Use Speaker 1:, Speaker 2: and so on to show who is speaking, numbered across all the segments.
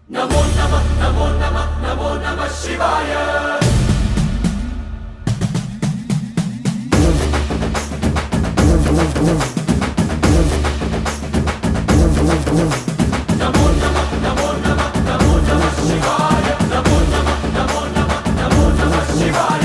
Speaker 1: नमो नमः नमो नमः नमो नमः शिवाय। नमो नमः नमो नमः नमो नमः शिवाय। नमो नमः नमो नमः नमो नमः शिवाय।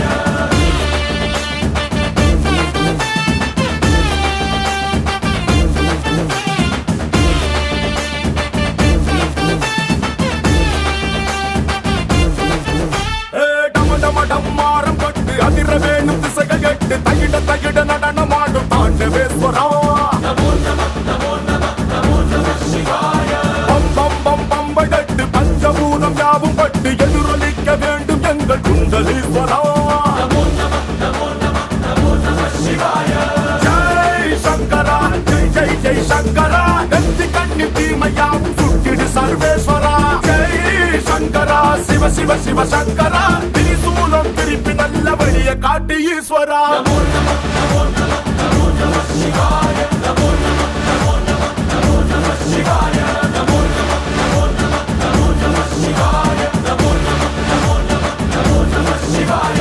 Speaker 2: டம்மாரம் கொட்டு அதிர வேணும் திசைகள் கெட்டு தகிட தகிட நடனமாடும் தாண்டவேஸ்வரா.
Speaker 1: नमो नमः नमो नमः नमो नमः शिवाय।
Speaker 2: பம் பம் பம் பம்பை தட்டு பஞ்சபூதம் யாவும் பட்டு எதிரொலிக்க வேண்டும் எங்கள் குண்டலீஸ்வரா.
Speaker 1: नमो नमः नमो नमः नमो नमः शिवाय।
Speaker 2: ஜெய் சங்கரா ஜெய் ஜெய் ஜெய் சங்கரா. நெத்தி கண்ணி தீமையாவும் சுட்டிடு சர்வேஸ்வரா. ஜெய் சங்கரா சிவ சிவ சிவ சங்கரா. திரிசூலம் திருப்பி நல்ல வழிய காட்டு ஈஸ்வரா.
Speaker 1: नमो नमः नमो नमः नमो नमः शिवाय। नमो नमः नमो नमः नमो नमः शिवाय। नमो नमः नमो नमः नमो नमः शिवाय। नमो नमः नमो नमः नमो नमः शिवाय।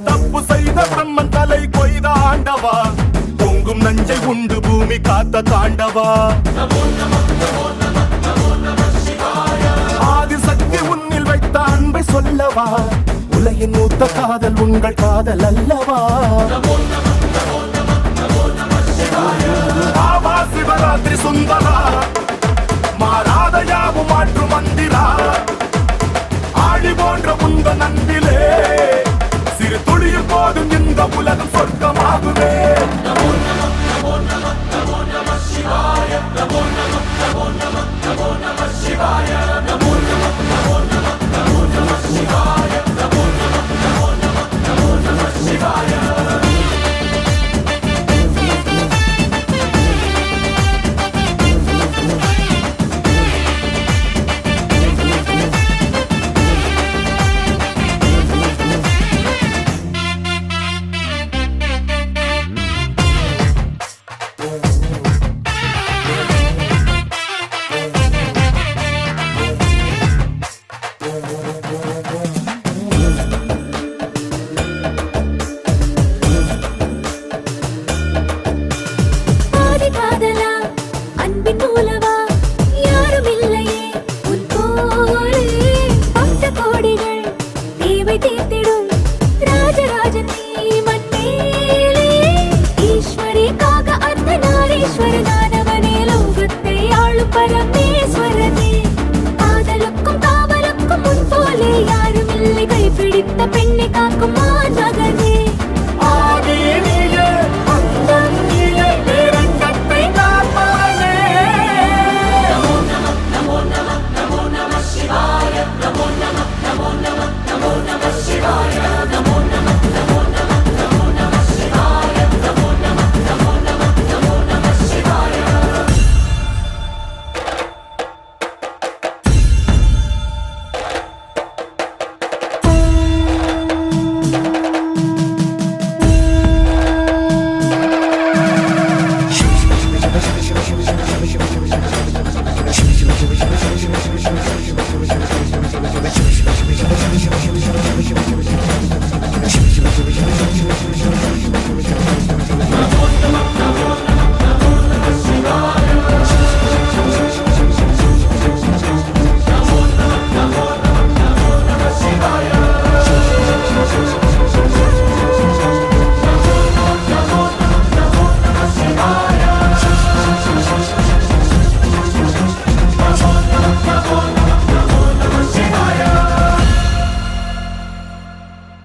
Speaker 2: தப்பு செய்த பிரம்மன் தலை கொய்த ஆண்டவா. பொங்கும் நஞ்சை உண்டு பூமி காத்த தாண்டவா.
Speaker 1: नमो नमः नमो नमः नमो नमः शिवाय।
Speaker 2: ஆதிசக்தி உன்னில் வைத்த அன்பை சொல்லவா. உலகின் மூத்த காதல் உங்கள் காதல் அல்லவா.
Speaker 1: नमो नमः नमो नमः नमो नमः शिवाय।
Speaker 2: ஆவா சிவராத்திரி சுந்தரா. மாறாத யாவும் மாற்று மந்திரா. ஆடி போன்ற உந்த நன்பிலே சிறு துளியும் போதும் இந்த உலகம் சொர்க்கமாகுவே.
Speaker 1: नमो नमः नमो नमः नमो नमः शिवाय। नमो नमः नमो नमः नमो नमः शिवाय। नमो नमः नमो नमः नमो नमः शिवाय। नमो नमः नमो नमः नमो नमः शिवाय।
Speaker 3: ஆதி காதலா அன்பின் மூலவா யாரும் இல்லையே உன் போலே. பக்த கோடிகள் தேவை தீர்த்திடும் ராஜராஜன் நீ மண்ணேலே. ஈஸ்வரிக்காக அர்த்தநாரீஸ்வரனானவனே லோகத்தை ஆளும் பரமேஸ்வரனே. காதலுக்கும் காவலுக்கும் முன் போலே யாரும் இல்லை. கைப்பிடித்த பெண்ணை காக்கும்